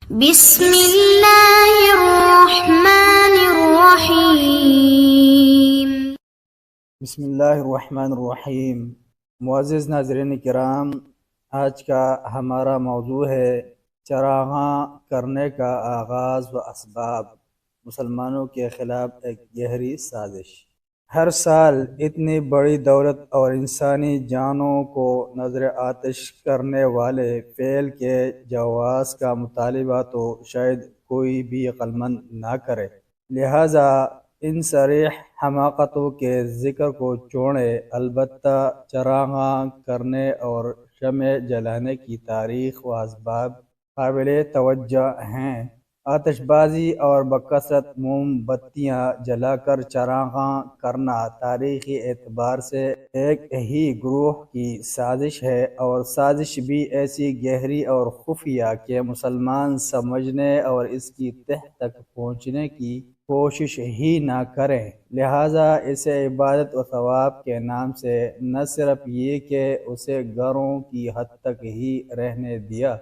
بسم اللہ الرحمن الرحیم۔ بسم اللہ الرحمن الرحیم۔ معزز ناظرین کرام، آج کا ہمارا موضوع ہے چراغاں کرنے کا آغاز و اسباب، مسلمانوں کے خلاف ایک گہری سازش۔ ہر سال اتنی بڑی دولت اور انسانی جانوں کو نظر آتش کرنے والے فعل کے جواز کا مطالبہ تو شاید کوئی بھی عقلمند نہ کرے، لہٰذا ان صریح حماقتوں کے ذکر کو چھوڑے البتہ چراغاں کرنے اور شمع جلانے کی تاریخ و اسباب قابل توجہ ہیں۔ آتش بازی اور بکثرت موم بتیاں جلا کر چراغاں کرنا تاریخی اعتبار سے ایک ہی گروہ کی سازش ہے، اور سازش بھی ایسی گہری اور خفیہ کہ مسلمان سمجھنے اور اس کی تہ تک پہنچنے کی کوشش ہی نہ کریں۔ لہٰذا اسے عبادت و ثواب کے نام سے نہ صرف یہ کہ اسے گھروں کی حد تک ہی رہنے دیا،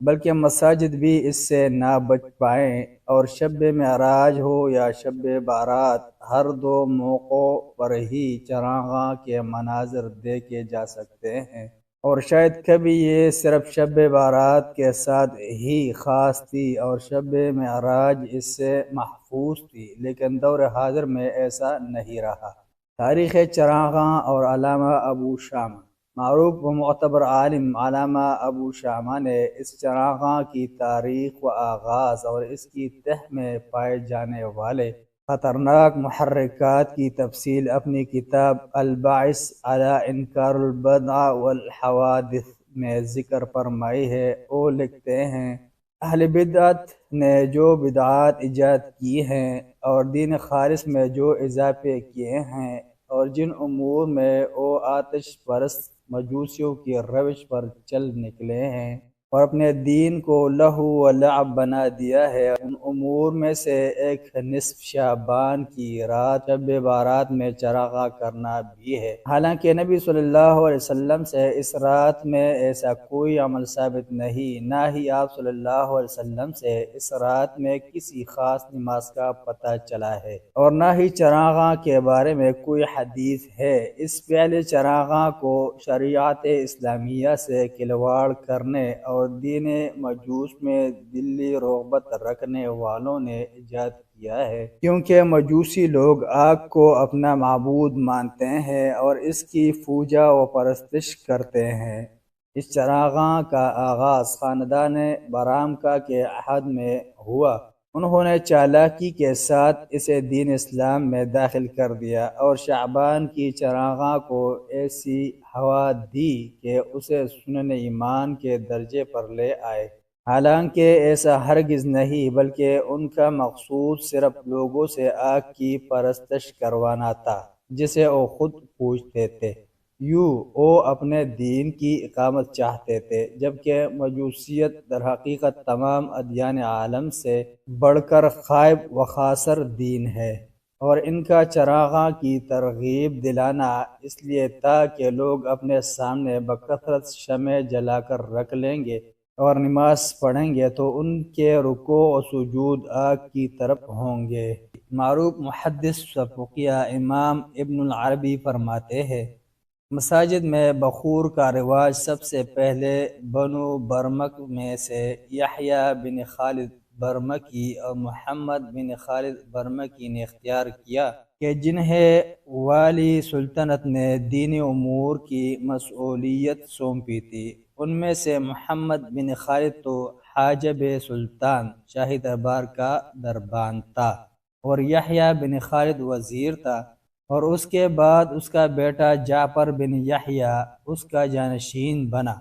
بلکہ مساجد بھی اس سے نہ بچ پائیں، اور شب معراج ہو یا شب بارات، ہر دو موقعوں پر ہی چراغاں کے مناظر دیکھے جا سکتے ہیں، اور شاید کبھی یہ صرف شب بارات کے ساتھ ہی خاص تھی اور شب معراج اس سے محفوظ تھی، لیکن دور حاضر میں ایسا نہیں رہا۔ تاریخ چراغاں اور علامہ ابو شامہ۔ معروف و معتبر عالم علامہ ابو شامہ نے اس چراغاں کی تاریخ و آغاز اور اس کی تہ میں پائے جانے والے خطرناک محرکات کی تفصیل اپنی کتاب الباعث علی انکار البدع والحوادث میں ذکر فرمائی ہے۔ وہ لکھتے ہیں، اہل بدعت نے جو بدعات ایجاد کی ہیں اور دین خالص میں جو اضافے کیے ہیں، اور جن امور میں وہ آتش پرست مجوسیوں کی روش پر چل نکلے ہیں اور اپنے دین کو لہو و لعب بنا دیا ہے، ان امور میں سے ایک نصف شعبان کی رات شب بارات میں چراغاں کرنا بھی ہے۔ حالانکہ نبی صلی اللہ علیہ وسلم سے اس رات میں ایسا کوئی عمل ثابت نہیں، نہ ہی آپ صلی اللہ علیہ وسلم سے اس رات میں کسی خاص نماز کا پتہ چلا ہے، اور نہ ہی چراغاں کے بارے میں کوئی حدیث ہے۔ اس پہلے چراغاں کو شریعت اسلامیہ سے کھلواڑ کرنے اور دین مجوس میں دلی رغبت رکھنے والوں نے ایجاد کیا ہے، کیونکہ مجوسی لوگ آگ کو اپنا معبود مانتے ہیں اور اس کی پوجا و پرستش کرتے ہیں۔ اس چراغاں کا آغاز خاندان برامکا کے عہد میں ہوا۔ انہوں نے چالاکی کے ساتھ اسے دین اسلام میں داخل کر دیا اور شعبان کی چراغاں کو ایسی ہوا دی کہ اسے سنن ایمان کے درجے پر لے آئے، حالانکہ ایسا ہرگز نہیں، بلکہ ان کا مقصود صرف لوگوں سے آگ کی پرستش کروانا تھا جسے وہ خود پوجتے تھے۔ یوں وہ اپنے دین کی اقامت چاہتے تھے، جبکہ مجوسیت در حقیقت تمام ادیان عالم سے بڑھ کر خائب و خاسر دین ہے، اور ان کا چراغاں کی ترغیب دلانا اس لیے تھا کہ لوگ اپنے سامنے بکثرت شمع جلا کر رکھ لیں گے اور نماز پڑھیں گے تو ان کے رکوع و سجود آگ کی طرف ہوں گے۔ معروف محدث و فقیہ امام ابن العربی فرماتے ہیں، مساجد میں بخور کا رواج سب سے پہلے بنو برمک میں سے یحییٰ بن خالد برمکی اور محمد بن خالد برمکی نے اختیار کیا، کہ جنہیں والی سلطنت نے دینی امور کی مسئولیت سونپی تھی۔ ان میں سے محمد بن خالد تو حاجب سلطان شاہی دربار کا دربان تھا، اور یحییٰ بن خالد وزیر تھا، اور اس کے بعد اس کا بیٹا جعفر بن یحییٰ اس کا جانشین بنا۔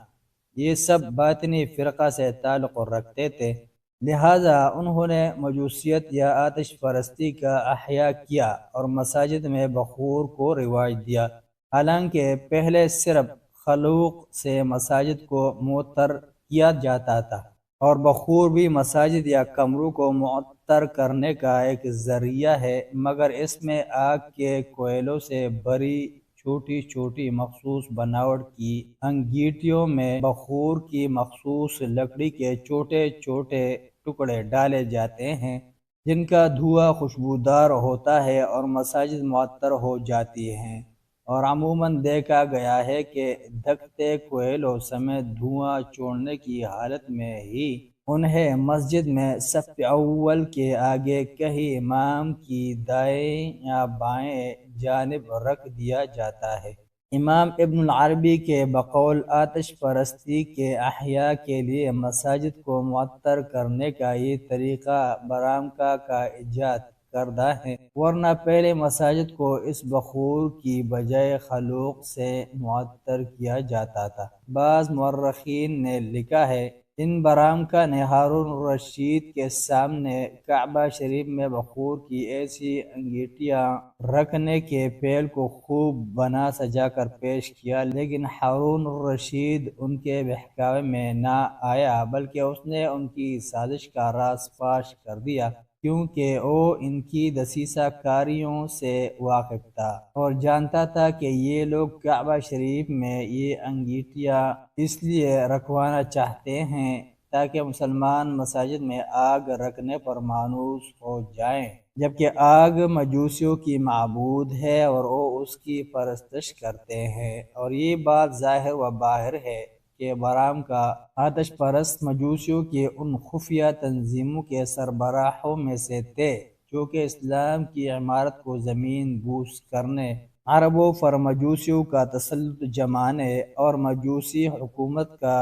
یہ سب باطنی فرقہ سے تعلق رکھتے تھے، لہٰذا انہوں نے مجوسیت یا آتش پرستی کا احیاء کیا اور مساجد میں بخور کو رواج دیا، حالانکہ پہلے صرف خلوق سے مساجد کو معطر کیا جاتا تھا، اور بخور بھی مساجد یا کمروں کو معطر کرنے کا ایک ذریعہ ہے، مگر اس میں آگ کے کوئلوں سے بھری چھوٹی چھوٹی مخصوص بناوٹ کی انگیٹھیوں میں بخور کی مخصوص لکڑی کے چھوٹے چھوٹے ٹکڑے ڈالے جاتے ہیں جن کا دھواں خوشبودار ہوتا ہے اور مساجد معطر ہو جاتی ہیں، اور عموماً دیکھا گیا ہے کہ دھکتے کوئلوں سمیت دھواں چھوڑنے کی حالت میں ہی انہیں مسجد میں صف اول کے آگے کہیں امام کی دائیں یا بائیں جانب رکھ دیا جاتا ہے۔ امام ابن العربی کے بقول آتش پرستی کے احیاء کے لیے مساجد کو معطر کرنے کا یہ طریقہ برامکا کا ایجاد کردہ ہے، ورنہ پہلے مساجد کو اس بخور کی بجائے خلوق سے معطر کیا جاتا تھا۔ بعض مورخین نے لکھا ہے ان برامکا نے ہارون الرشید کے سامنے کعبہ شریف میں بخور کی ایسی انگیٹیاں رکھنے کے فعل کو خوب بنا سجا کر پیش کیا، لیکن ہارون الرشید ان کے بہکاوے میں نہ آیا بلکہ اس نے ان کی سازش کا راز فاش کر دیا، کیونکہ وہ ان کی دسیسہ کاریوں سے واقف تھا اور جانتا تھا کہ یہ لوگ کعبہ شریف میں یہ انگیٹیاں اس لیے رکھوانا چاہتے ہیں تاکہ مسلمان مساجد میں آگ رکھنے پر مانوس ہو جائیں، جبکہ آگ مجوسیوں کی معبود ہے اور وہ اس کی پرستش کرتے ہیں، اور یہ بات ظاہر و باہر ہے کہ برامکا آتش پرست مجوسیوں کی ان خفیہ تنظیموں کے سربراہوں میں سے تھے جو کہ اسلام کی عمارت کو زمین بوس کرنے، عربوں پر مجوسیوں کا تسلط جمانے اور مجوسی حکومت کا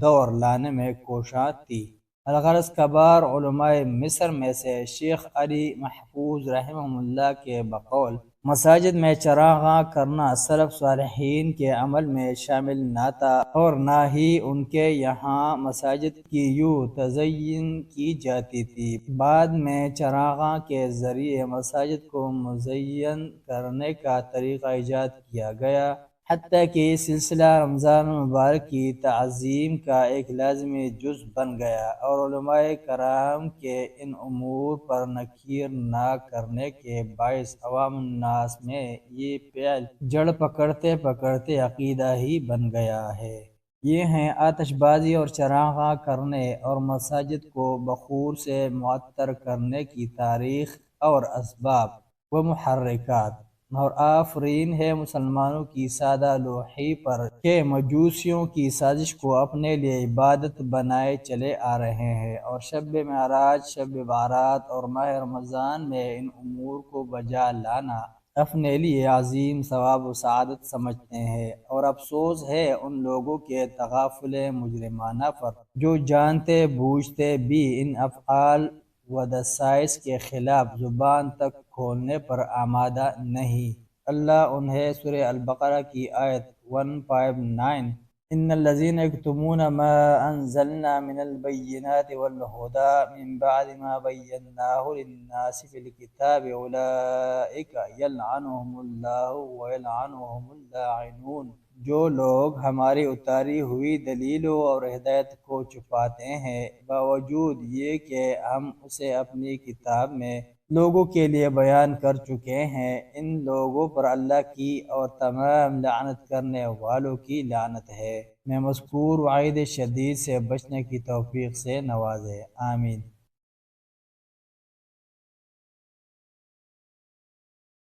دور لانے میں کوشاں تھی۔ الغرض کبار علماء مصر میں سے شیخ علی محفوظ رحمہ اللہ کے بقول مساجد میں چراغاں کرنا سلف صالحین کے عمل میں شامل نہ تھا، اور نہ ہی ان کے یہاں مساجد کی یوں تزئین کی جاتی تھی۔ بعد میں چراغاں کے ذریعے مساجد کو مزین کرنے کا طریقہ ایجاد کیا گیا، حتیٰ کہ یہ سلسلہ رمضان المبارک کی تعظیم کا ایک لازمی جز بن گیا، اور علماء کرام کے ان امور پر نکیر نہ کرنے کے باعث عوام الناس میں یہ فعل جڑ پکڑتے پکڑتے عقیدہ ہی بن گیا ہے۔ یہ ہیں آتش بازی اور چراغاں کرنے اور مساجد کو بخور سے معطر کرنے کی تاریخ اور اسباب و محرکات، اور آفرین ہے مسلمانوں کی سادہ لوحی پر کہ مجوسیوں کی سازش کو اپنے لیے عبادت بنائے چلے آ رہے ہیں، اور شب معراج، شب بارات اور ماہ رمضان میں ان امور کو بجا لانا اپنے لیے عظیم ثواب و سعادت سمجھتے ہیں، اور افسوس ہے ان لوگوں کے تغافل مجرمانہ پر جو جانتے بوجھتے بھی ان افعال و دسائس کے خلاف زبان تک کھولنے پر آمادہ نہیں۔ اللہ انہیں سورہ البقرہ کی آیت 159 ان الذين يكتمون ما انزلنا من البينات والهدى من بعد ما بيناه للناس في الكتاب اولئك يلعنهم الله ويلعنهم اللاعنون، جو لوگ ہماری اتاری ہوئی دلیلوں اور ہدایت کو چھپاتے ہیں باوجود یہ کہ ہم اسے اپنی کتاب میں لوگوں کے لیے بیان کر چکے ہیں، ان لوگوں پر اللہ کی اور تمام لعنت کرنے والوں کی لعنت ہے۔ میں مذکور وعید شدید سے بچنے کی توفیق سے نوازے، آمین۔